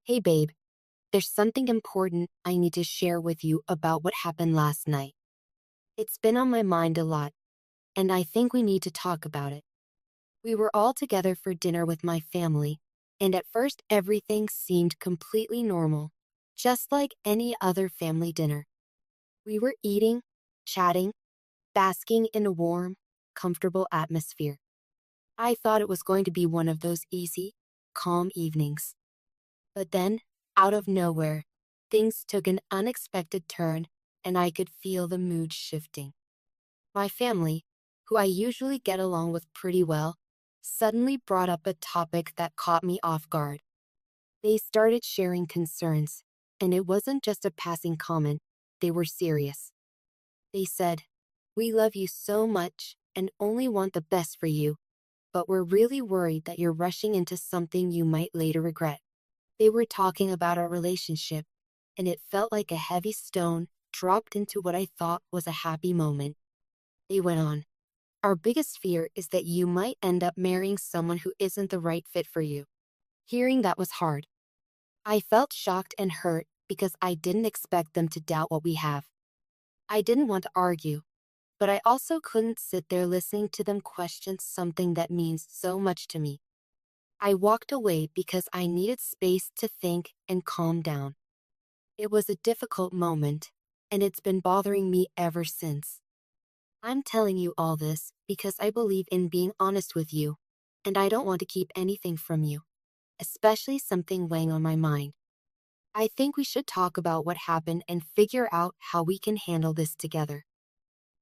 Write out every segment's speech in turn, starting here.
Hey babe, there's something important I need to share with you about what happened last night. It's been on my mind a lot, and I think we need to talk about it. We were all together for dinner with my family, and at first everything seemed completely normal, just like any other family dinner. We were eating, chatting, basking in a warm, comfortable atmosphere. I thought it was going to be one of those easy, calm evenings. But then, out of nowhere, things took an unexpected turn, and I could feel the mood shifting. My family, who I usually get along with pretty well, suddenly brought up a topic that caught me off guard. They started sharing concerns, and it wasn't just a passing comment, they were serious. They said, "We love you so much and only want the best for you, but we're really worried that you're rushing into something you might later regret." They were talking about our relationship, and it felt like a heavy stone dropped into what I thought was a happy moment. They went on, "Our biggest fear is that you might end up marrying someone who isn't the right fit for you." Hearing that was hard. I felt shocked and hurt because I didn't expect them to doubt what we have. I didn't want to argue, but I also couldn't sit there listening to them question something that means so much to me. I walked away because I needed space to think and calm down. It was a difficult moment, and it's been bothering me ever since. I'm telling you all this because I believe in being honest with you, and I don't want to keep anything from you, especially something weighing on my mind. I think we should talk about what happened and figure out how we can handle this together.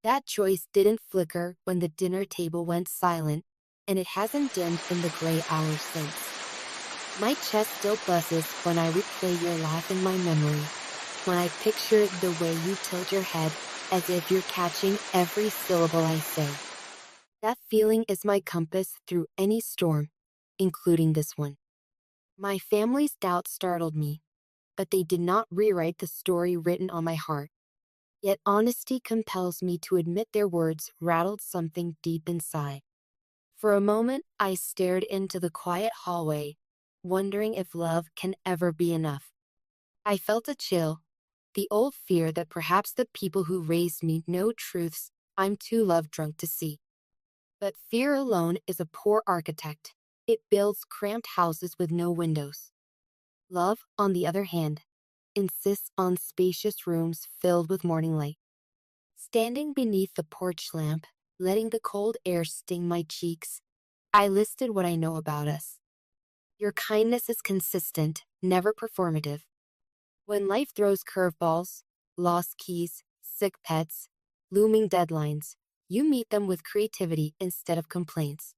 That choice didn't flicker when the dinner table went silent, and it hasn't dimmed in the gray hours since. My chest still buzzes when I replay your laugh in my memory, when I picture the way you tilt your head as if you're catching every syllable I say. That feeling is my compass through any storm, including this one. My family's doubts startled me, but they did not rewrite the story written on my heart. Yet honesty compels me to admit their words rattled something deep inside. For a moment, I stared into the quiet hallway, wondering if love can ever be enough. I felt a chill, the old fear that perhaps the people who raised me know truths I'm too love-drunk to see. But fear alone is a poor architect. It builds cramped houses with no windows. Love, on the other hand, insists on spacious rooms filled with morning light. Standing beneath the porch lamp, letting the cold air sting my cheeks, I listed what I know about us. Your kindness is consistent, never performative. When life throws curveballs, lost keys, sick pets, looming deadlines, you meet them with creativity instead of complaints.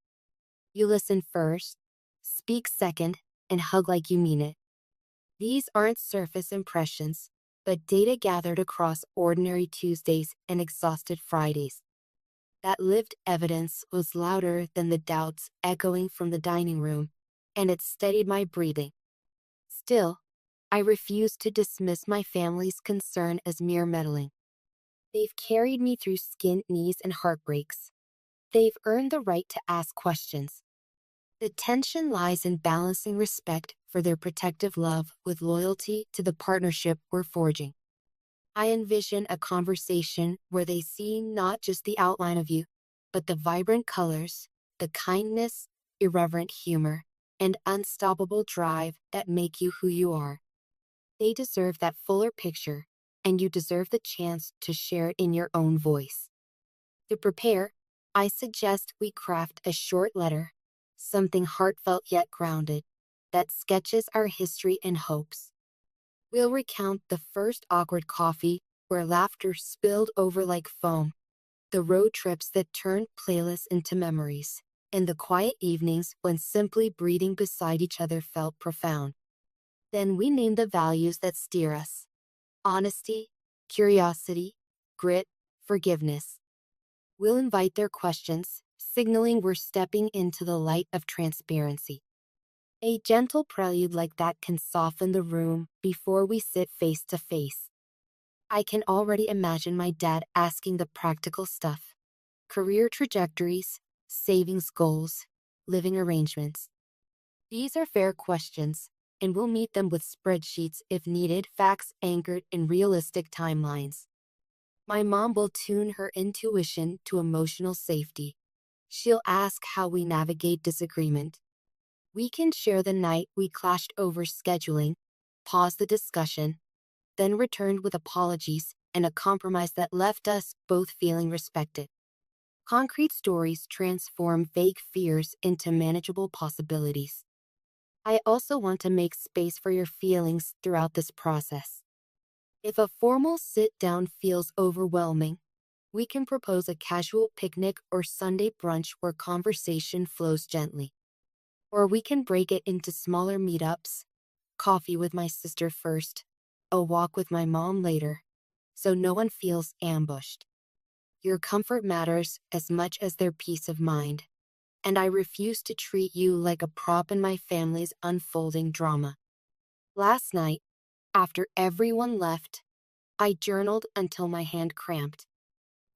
You listen first, speak second, and hug like you mean it. These aren't surface impressions, but data gathered across ordinary Tuesdays and exhausted Fridays. That lived evidence was louder than the doubts echoing from the dining room, and it steadied my breathing. Still, I refused to dismiss my family's concern as mere meddling. They've carried me through skinned knees and heartbreaks. They've earned the right to ask questions. The tension lies in balancing respect for their protective love with loyalty to the partnership we're forging. I envision a conversation where they see not just the outline of you, but the vibrant colors, the kindness, irreverent humor, and unstoppable drive that make you who you are. They deserve that fuller picture, and you deserve the chance to share it in your own voice. To prepare, I suggest we craft a short letter, something heartfelt yet grounded, that sketches our history and hopes. We'll recount the first awkward coffee where laughter spilled over like foam, the road trips that turned playlists into memories, and the quiet evenings when simply breathing beside each other felt profound. Then we name the values that steer us: honesty, curiosity, grit, forgiveness. We'll invite their questions, signaling we're stepping into the light of transparency. A gentle prelude like that can soften the room before we sit face to face. I can already imagine my dad asking the practical stuff: career trajectories, savings goals, living arrangements. These are fair questions, and we'll meet them with spreadsheets if needed, facts anchored in realistic timelines. My mom will tune her intuition to emotional safety. She'll ask how we navigate disagreement. We can share the night we clashed over scheduling, pause the discussion, then returned with apologies and a compromise that left us both feeling respected. Concrete stories transform vague fears into manageable possibilities. I also want to make space for your feelings throughout this process. If a formal sit-down feels overwhelming, we can propose a casual picnic or Sunday brunch where conversation flows gently. Or we can break it into smaller meetups, coffee with my sister first, a walk with my mom later, so no one feels ambushed. Your comfort matters as much as their peace of mind, and I refuse to treat you like a prop in my family's unfolding drama. Last night, after everyone left, I journaled until my hand cramped.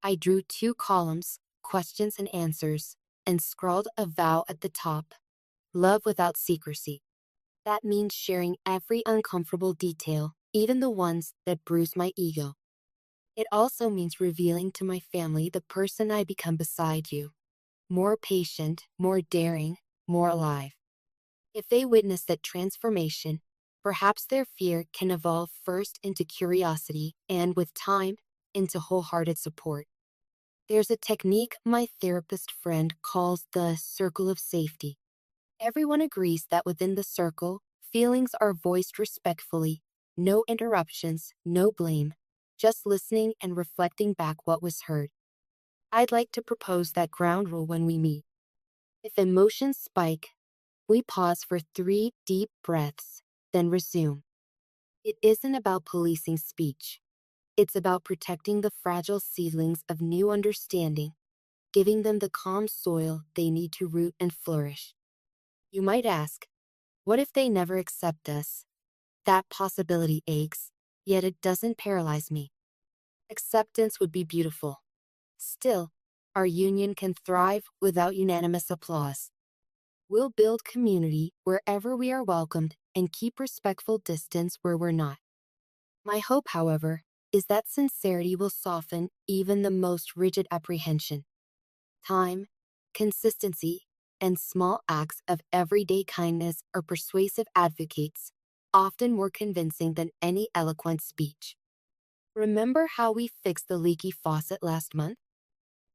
I drew 2 columns, questions and answers, and scrawled a vow at the top: love without secrecy. That means sharing every uncomfortable detail, even the ones that bruise my ego. It also means revealing to my family the person I become beside you. More patient, more daring, more alive. If they witness that transformation, perhaps their fear can evolve first into curiosity and, with time, into wholehearted support. There's a technique my therapist friend calls the circle of safety. Everyone agrees that within the circle, feelings are voiced respectfully, no interruptions, no blame, just listening and reflecting back what was heard. I'd like to propose that ground rule when we meet. If emotions spike, we pause for 3 deep breaths, then resume. It isn't about policing speech. It's about protecting the fragile seedlings of new understanding, giving them the calm soil they need to root and flourish. You might ask, what if they never accept us? That possibility aches, yet it doesn't paralyze me. Acceptance would be beautiful. Still, our union can thrive without unanimous applause. We'll build community wherever we are welcomed and keep respectful distance where we're not. My hope, however, is that sincerity will soften even the most rigid apprehension. Time, consistency, and small acts of everyday kindness are persuasive advocates, often more convincing than any eloquent speech. Remember how we fixed the leaky faucet last month?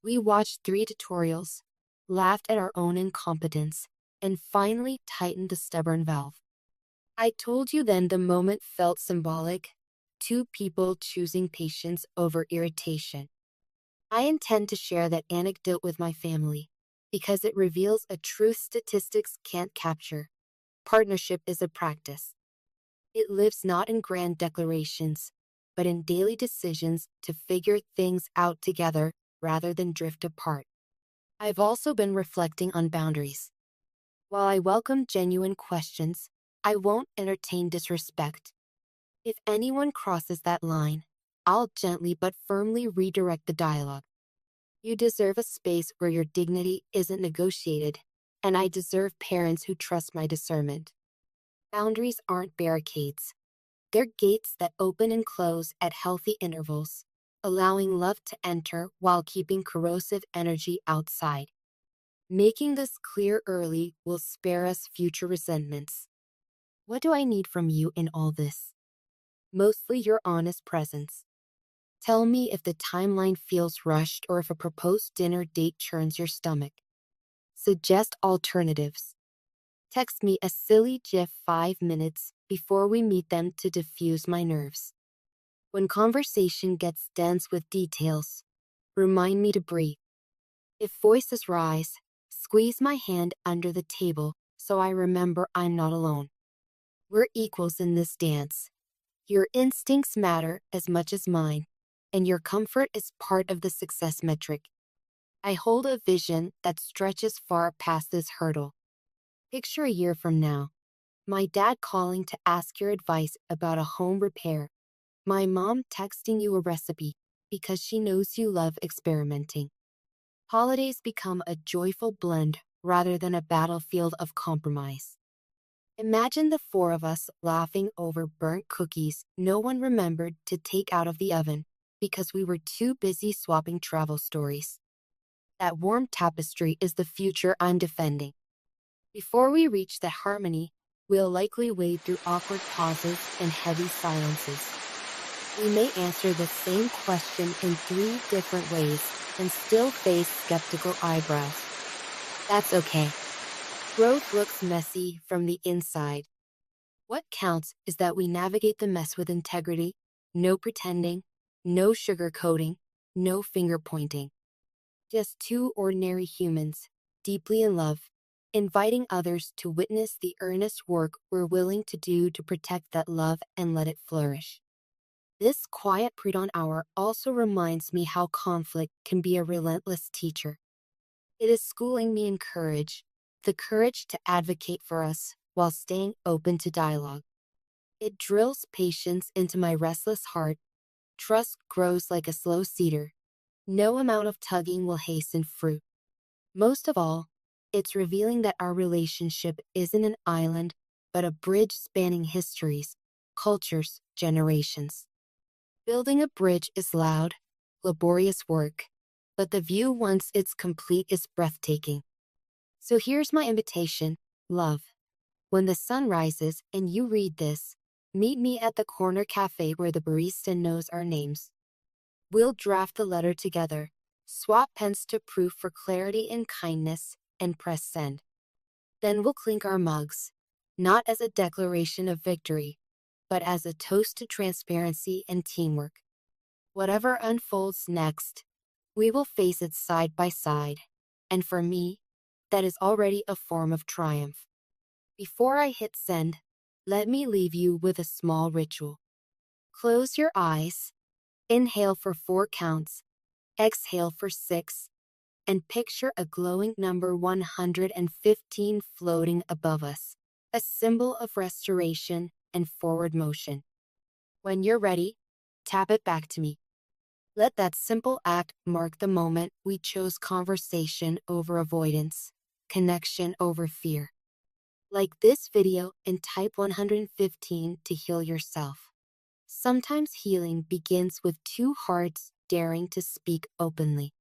We watched 3 tutorials, laughed at our own incompetence, and finally tightened the stubborn valve. I told you then the moment felt symbolic: 2 people choosing patience over irritation. I intend to share that anecdote with my family because it reveals a truth statistics can't capture. Partnership is a practice. It lives not in grand declarations, but in daily decisions to figure things out together rather than drift apart. I've also been reflecting on boundaries. While I welcome genuine questions, I won't entertain disrespect. If anyone crosses that line, I'll gently but firmly redirect the dialogue. You deserve a space where your dignity isn't negotiated, and I deserve parents who trust my discernment. Boundaries aren't barricades. They're gates that open and close at healthy intervals, allowing love to enter while keeping corrosive energy outside. Making this clear early will spare us future resentments. What do I need from you in all this? Mostly your honest presence. Tell me if the timeline feels rushed or if a proposed dinner date churns your stomach. Suggest alternatives. Text me a silly GIF 5 minutes before we meet them to diffuse my nerves. When conversation gets dense with details, remind me to breathe. If voices rise, squeeze my hand under the table so I remember I'm not alone. We're equals in this dance. Your instincts matter as much as mine, and your comfort is part of the success metric. I hold a vision that stretches far past this hurdle. Picture a year from now. My dad calling to ask your advice about a home repair. My mom texting you a recipe because she knows you love experimenting. Holidays become a joyful blend rather than a battlefield of compromise. Imagine the four of us laughing over burnt cookies no one remembered to take out of the oven because we were too busy swapping travel stories. That warm tapestry is the future I'm defending. Before we reach that harmony, we'll likely wade through awkward pauses and heavy silences. We may answer the same question in three different ways and still face skeptical eyebrows. That's okay. Growth looks messy from the inside. What counts is that we navigate the mess with integrity, no pretending, no sugarcoating, no finger pointing. Just two ordinary humans, deeply in love, inviting others to witness the earnest work we're willing to do to protect that love and let it flourish. This quiet pre-dawn hour also reminds me how conflict can be a relentless teacher. It is schooling me in courage, the courage to advocate for us while staying open to dialogue. It drills patience into my restless heart. Trust grows like a slow cedar. No amount of tugging will hasten fruit. Most of all, it's revealing that our relationship isn't an island, but a bridge spanning histories, cultures, generations. Building a bridge is loud, laborious work, but the view once it's complete is breathtaking. So here's my invitation, love. When the sun rises and you read this, meet me at the corner cafe where the barista knows our names. We'll draft the letter together, swap pens to proof for clarity and kindness, and press send. Then we'll clink our mugs, not as a declaration of victory, but as a toast to transparency and teamwork. Whatever unfolds next, we will face it side by side, and for me, that is already a form of triumph. Before I hit send, let me leave you with a small ritual. Close your eyes, inhale for 4 counts, exhale for 6, and picture a glowing number 115 floating above us, a symbol of restoration and forward motion. When you're ready, tap it back to me. Let that simple act mark the moment we chose conversation over avoidance, connection over fear. Like this video and type 115 to heal yourself. Sometimes healing begins with two hearts daring to speak openly.